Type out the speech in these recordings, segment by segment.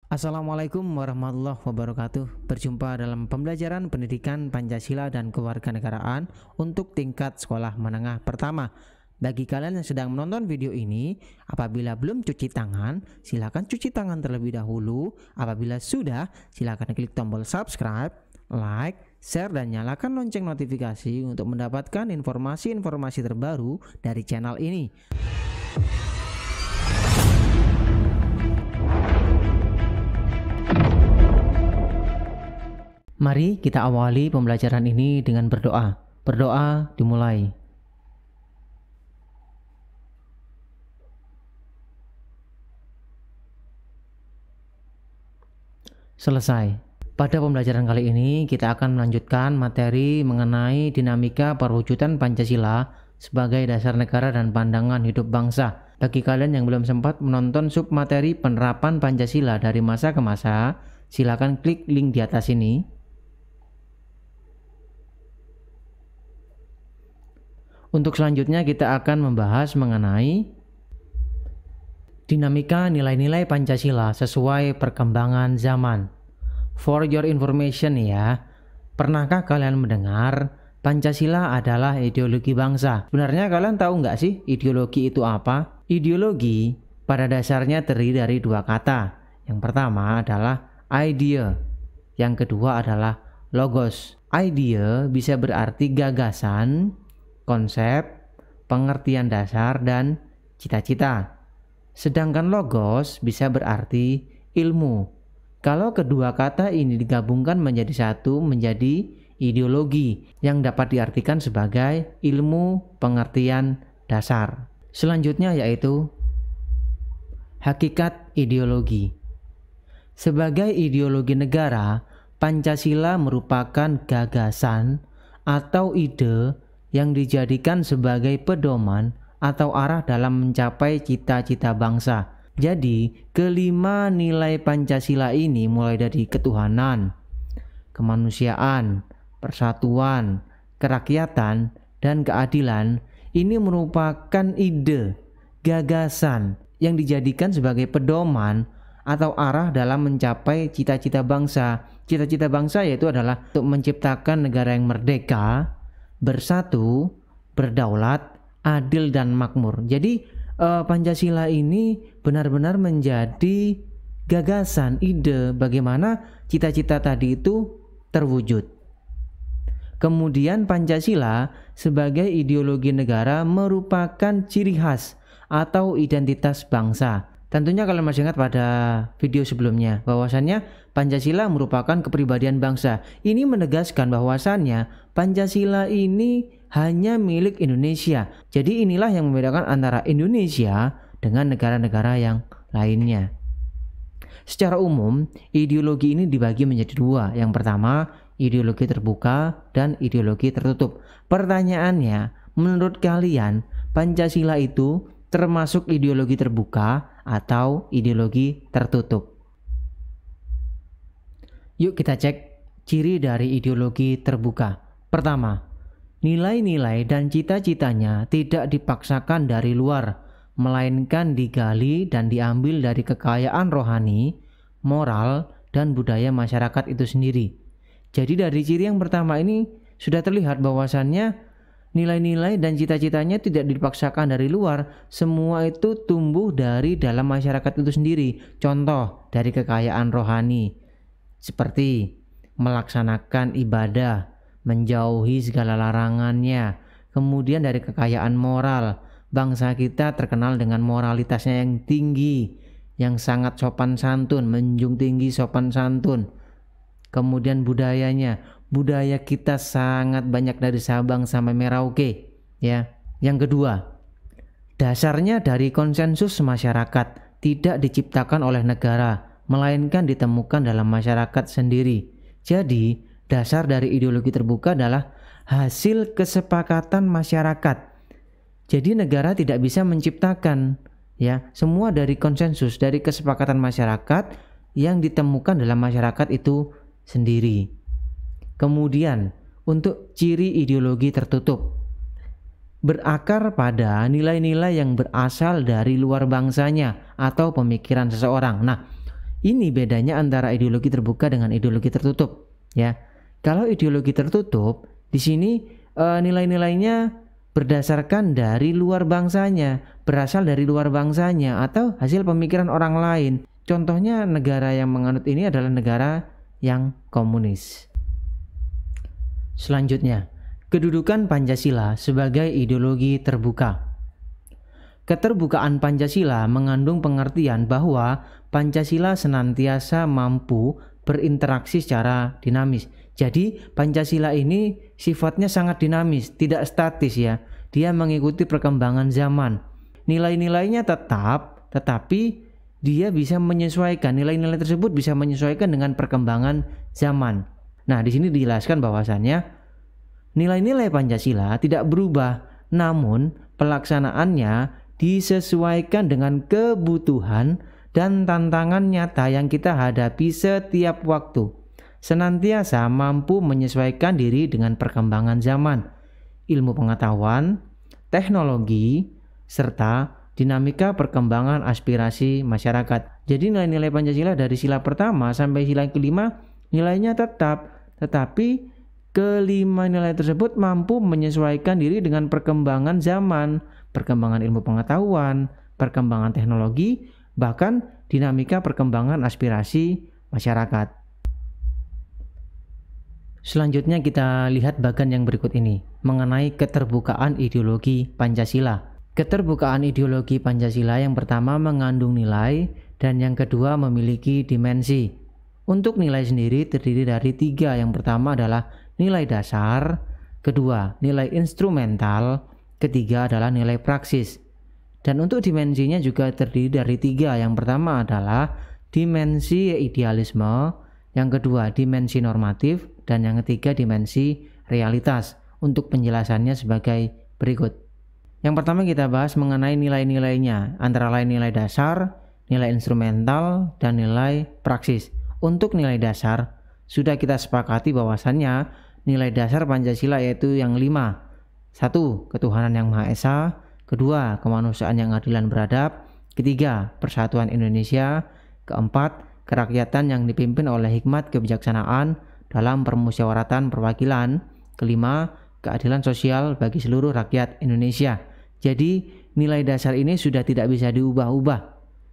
Assalamualaikum warahmatullahi wabarakatuh. Berjumpa dalam pembelajaran pendidikan Pancasila dan kewarganegaraan untuk tingkat sekolah menengah pertama. Bagi kalian yang sedang menonton video ini, apabila belum cuci tangan, silakan cuci tangan terlebih dahulu. Apabila sudah, silakan klik tombol subscribe, like, share, dan nyalakan lonceng notifikasi untuk mendapatkan informasi-informasi terbaru dari channel ini. Mari kita awali pembelajaran ini dengan berdoa. Berdoa dimulai. Selesai. Pada pembelajaran kali ini kita akan melanjutkan materi mengenai dinamika perwujudan Pancasila sebagai dasar negara dan pandangan hidup bangsa. Bagi kalian yang belum sempat menonton submateri penerapan Pancasila dari masa ke masa, silakan klik link di atas ini. Untuk selanjutnya kita akan membahas mengenai dinamika nilai-nilai Pancasila sesuai perkembangan zaman. For your information ya, pernahkah kalian mendengar Pancasila adalah ideologi bangsa? Sebenarnya kalian tahu nggak sih ideologi itu apa? Ideologi pada dasarnya terdiri dari dua kata. Yang pertama adalah idea, yang kedua adalah logos. Idea bisa berarti gagasan, konsep, pengertian dasar, dan cita-cita. Sedangkan logos bisa berarti ilmu. Kalau kedua kata ini digabungkan menjadi satu, menjadi ideologi yang dapat diartikan sebagai ilmu pengertian dasar. Selanjutnya yaitu hakikat ideologi. Sebagai ideologi negara, Pancasila merupakan gagasan atau ide yang dijadikan sebagai pedoman atau arah dalam mencapai cita-cita bangsa. Jadi, kelima nilai Pancasila ini mulai dari ketuhanan, kemanusiaan, persatuan, kerakyatan, dan keadilan ini merupakan ide, gagasan yang dijadikan sebagai pedoman atau arah dalam mencapai cita-cita bangsa. Cita-cita bangsa yaitu adalah untuk menciptakan negara yang merdeka, bersatu, berdaulat, adil, dan makmur. Jadi Pancasila ini benar-benar menjadi gagasan, ide bagaimana cita-cita tadi itu terwujud. Kemudian Pancasila sebagai ideologi negara merupakan ciri khas atau identitas bangsa. Tentunya kalian masih ingat pada video sebelumnya bahwasannya Pancasila merupakan kepribadian bangsa. Ini menegaskan bahwasannya Pancasila ini hanya milik Indonesia. Jadi inilah yang membedakan antara Indonesia dengan negara-negara yang lainnya. Secara umum, ideologi ini dibagi menjadi dua. Yang pertama, ideologi terbuka dan ideologi tertutup. Pertanyaannya, menurut kalian Pancasila itu termasuk ideologi terbuka atau ideologi tertutup? Yuk kita cek ciri dari ideologi terbuka. Pertama, nilai-nilai dan cita-citanya tidak dipaksakan dari luar, melainkan digali dan diambil dari kekayaan rohani, moral, dan budaya masyarakat itu sendiri. Jadi dari ciri yang pertama ini sudah terlihat bahwasannya nilai-nilai dan cita-citanya tidak dipaksakan dari luar, semua itu tumbuh dari dalam masyarakat itu sendiri. Contoh dari kekayaan rohani seperti melaksanakan ibadah, menjauhi segala larangannya. Kemudian dari kekayaan moral, bangsa kita terkenal dengan moralitasnya yang tinggi, yang sangat sopan santun, menjunjung tinggi sopan santun. Kemudian budayanya, budaya kita sangat banyak dari Sabang sampai Merauke, ya. Yang kedua, dasarnya dari konsensus masyarakat, tidak diciptakan oleh negara, melainkan ditemukan dalam masyarakat sendiri. Jadi, dasar dari ideologi terbuka adalah hasil kesepakatan masyarakat. Jadi negara tidak bisa menciptakan, ya, semua dari konsensus, dari kesepakatan masyarakat yang ditemukan dalam masyarakat itu sendiri. Kemudian untuk ciri ideologi tertutup, berakar pada nilai-nilai yang berasal dari luar bangsanya atau pemikiran seseorang. Nah, Ini bedanya antara ideologi terbuka dengan ideologi tertutup, ya. Kalau ideologi tertutup, di sini nilai-nilainya berdasarkan dari luar bangsanya, berasal dari luar bangsanya atau hasil pemikiran orang lain. Contohnya negara yang menganut ini adalah negara yang komunis. Selanjutnya, kedudukan Pancasila sebagai ideologi terbuka. Keterbukaan Pancasila mengandung pengertian bahwa Pancasila senantiasa mampu berinteraksi secara dinamis. Jadi Pancasila ini sifatnya sangat dinamis, tidak statis ya. Dia mengikuti perkembangan zaman. Nilai-nilainya tetap, tetapi dia bisa menyesuaikan. Nilai-nilai tersebut bisa menyesuaikan dengan perkembangan zaman. Nah, di sini dijelaskan bahwasannya nilai-nilai Pancasila tidak berubah, namun pelaksanaannya disesuaikan dengan kebutuhan dan tantangan nyata yang kita hadapi setiap waktu. Senantiasa mampu menyesuaikan diri dengan perkembangan zaman, ilmu pengetahuan, teknologi, serta dinamika perkembangan aspirasi masyarakat. Jadi nilai-nilai Pancasila dari sila pertama sampai sila kelima nilainya tetap, tetapi kelima nilai tersebut mampu menyesuaikan diri dengan perkembangan zaman, perkembangan ilmu pengetahuan, perkembangan teknologi, bahkan dinamika perkembangan aspirasi masyarakat. Selanjutnya kita lihat bagian yang berikut ini mengenai keterbukaan ideologi Pancasila. Keterbukaan ideologi Pancasila yang pertama mengandung nilai dan yang kedua memiliki dimensi. Untuk nilai sendiri terdiri dari 3. Yang pertama adalah nilai dasar, kedua nilai instrumental, ketiga adalah nilai praksis. Dan untuk dimensinya juga terdiri dari 3. Yang pertama adalah dimensi idealisme, yang kedua dimensi normatif, dan yang ketiga dimensi realitas. Untuk penjelasannya sebagai berikut. Yang pertama kita bahas mengenai nilai-nilainya, antara lain nilai dasar, nilai instrumental, dan nilai praksis. Untuk nilai dasar, sudah kita sepakati bahwasannya nilai dasar Pancasila yaitu yang 5. 1. Ketuhanan yang Maha Esa. 2. Kemanusiaan yang adil dan beradab. 3. Persatuan Indonesia. 4. Kerakyatan yang dipimpin oleh hikmat kebijaksanaan dalam permusyawaratan perwakilan. 5. Keadilan sosial bagi seluruh rakyat Indonesia. Jadi nilai dasar ini sudah tidak bisa diubah-ubah,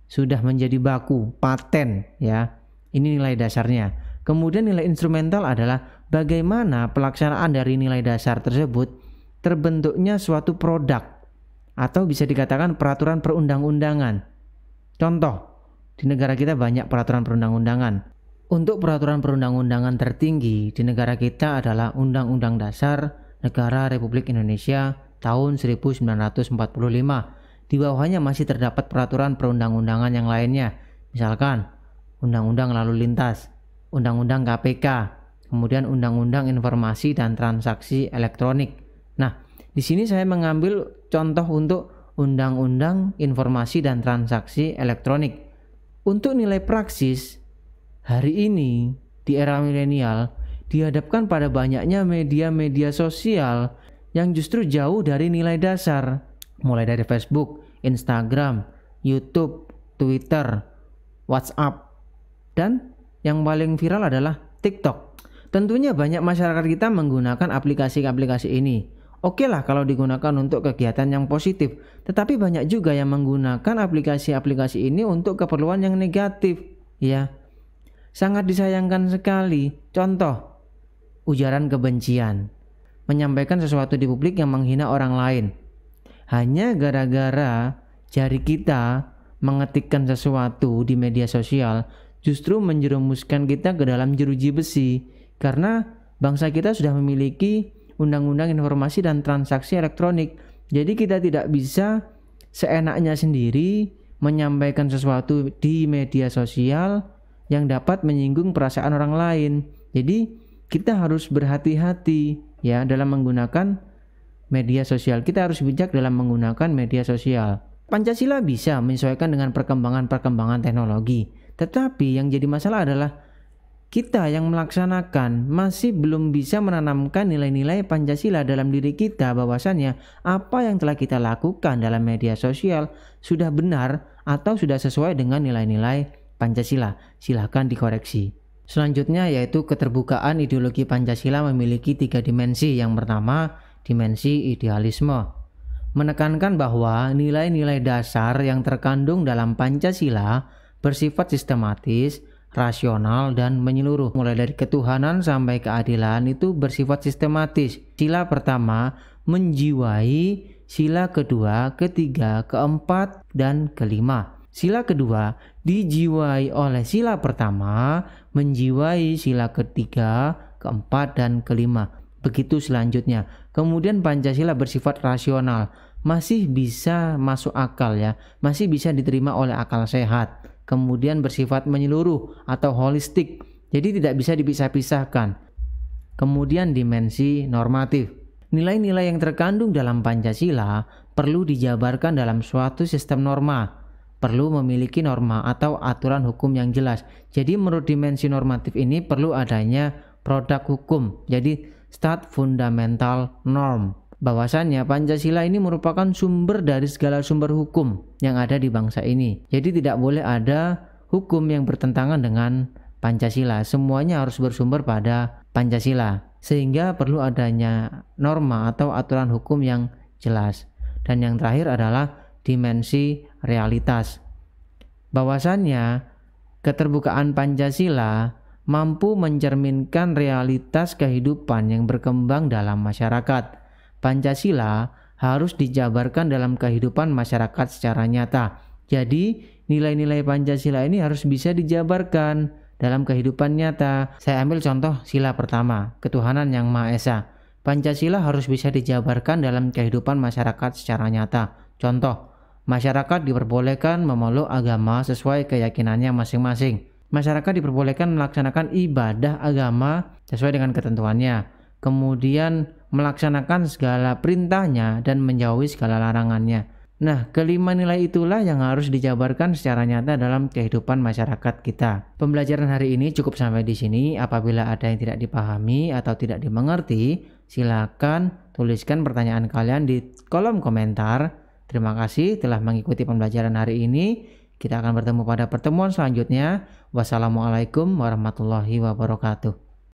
sudah menjadi baku, paten ya. Ini nilai dasarnya. Kemudian nilai instrumental adalah bagaimana pelaksanaan dari nilai dasar tersebut terbentuknya suatu produk atau bisa dikatakan peraturan perundang-undangan. Contoh, di negara kita banyak peraturan perundang-undangan. Untuk peraturan perundang-undangan tertinggi di negara kita adalah Undang-Undang Dasar Negara Republik Indonesia tahun 1945. Di bawahnya masih terdapat peraturan perundang-undangan yang lainnya. Misalkan Undang-Undang Lalu Lintas, Undang-Undang KPK, kemudian Undang-Undang Informasi dan Transaksi Elektronik. Nah, di sini saya mengambil contoh untuk Undang-Undang Informasi dan Transaksi Elektronik. Untuk nilai praksis, hari ini di era milenial dihadapkan pada banyaknya media-media sosial yang justru jauh dari nilai dasar, mulai dari Facebook, Instagram, YouTube, Twitter, WhatsApp, dan yang paling viral adalah TikTok. Tentunya banyak masyarakat kita menggunakan aplikasi-aplikasi ini. Oke lah kalau digunakan untuk kegiatan yang positif, tetapi banyak juga yang menggunakan aplikasi-aplikasi ini untuk keperluan yang negatif, ya. Sangat disayangkan sekali. Contoh, ujaran kebencian, menyampaikan sesuatu di publik yang menghina orang lain. Hanya gara-gara jari kita mengetikkan sesuatu di media sosial, justru menjerumuskan kita ke dalam jeruji besi. Karena bangsa kita sudah memiliki Undang-Undang Informasi dan Transaksi Elektronik. Jadi kita tidak bisa seenaknya sendiri menyampaikan sesuatu di media sosial yang dapat menyinggung perasaan orang lain. Jadi kita harus berhati-hati ya dalam menggunakan media sosial. Kita harus bijak dalam menggunakan media sosial. Pancasila bisa menyesuaikan dengan perkembangan teknologi. Tetapi yang jadi masalah adalah kita yang melaksanakan masih belum bisa menanamkan nilai-nilai Pancasila dalam diri kita, bahwasannya apa yang telah kita lakukan dalam media sosial sudah benar atau sudah sesuai dengan nilai-nilai Pancasila. Silahkan dikoreksi. Selanjutnya yaitu keterbukaan ideologi Pancasila memiliki 3 dimensi. Yang pertama, dimensi idealisme. Menekankan bahwa nilai-nilai dasar yang terkandung dalam Pancasila bersifat sistematis, rasional, dan menyeluruh. Mulai dari ketuhanan sampai keadilan itu bersifat sistematis. Sila pertama menjiwai sila kedua, ketiga, keempat, dan kelima. Sila kedua dijiwai oleh sila pertama, menjiwai sila ketiga, keempat, dan kelima. Begitu selanjutnya. Kemudian Pancasila bersifat rasional, masih bisa masuk akal ya, masih bisa diterima oleh akal sehat. Kemudian bersifat menyeluruh atau holistik, jadi tidak bisa dipisah-pisahkan. Kemudian dimensi normatif. Nilai-nilai yang terkandung dalam Pancasila perlu dijabarkan dalam suatu sistem norma. Perlu memiliki norma atau aturan hukum yang jelas. Jadi menurut dimensi normatif ini perlu adanya produk hukum. Jadi stat fundamental norm. Bahwasannya Pancasila ini merupakan sumber dari segala sumber hukum yang ada di bangsa ini. Jadi tidak boleh ada hukum yang bertentangan dengan Pancasila. Semuanya harus bersumber pada Pancasila. Sehingga perlu adanya norma atau aturan hukum yang jelas. Dan yang terakhir adalah dimensi realitas. Bahwasannya keterbukaan Pancasila mampu mencerminkan realitas kehidupan yang berkembang dalam masyarakat. Pancasila harus dijabarkan dalam kehidupan masyarakat secara nyata. Jadi nilai-nilai Pancasila ini harus bisa dijabarkan dalam kehidupan nyata. Saya ambil contoh sila pertama, ketuhanan yang Maha Esa. Pancasila harus bisa dijabarkan dalam kehidupan masyarakat secara nyata. Contoh, masyarakat diperbolehkan memeluk agama sesuai keyakinannya masing-masing. Masyarakat diperbolehkan melaksanakan ibadah agama sesuai dengan ketentuannya. Kemudian melaksanakan segala perintahnya dan menjauhi segala larangannya. Nah, kelima nilai itulah yang harus dijabarkan secara nyata dalam kehidupan masyarakat kita. Pembelajaran hari ini cukup sampai di sini. Apabila ada yang tidak dipahami atau tidak dimengerti, silakan tuliskan pertanyaan kalian di kolom komentar. Terima kasih telah mengikuti pembelajaran hari ini. Kita akan bertemu pada pertemuan selanjutnya. Wassalamualaikum warahmatullahi wabarakatuh.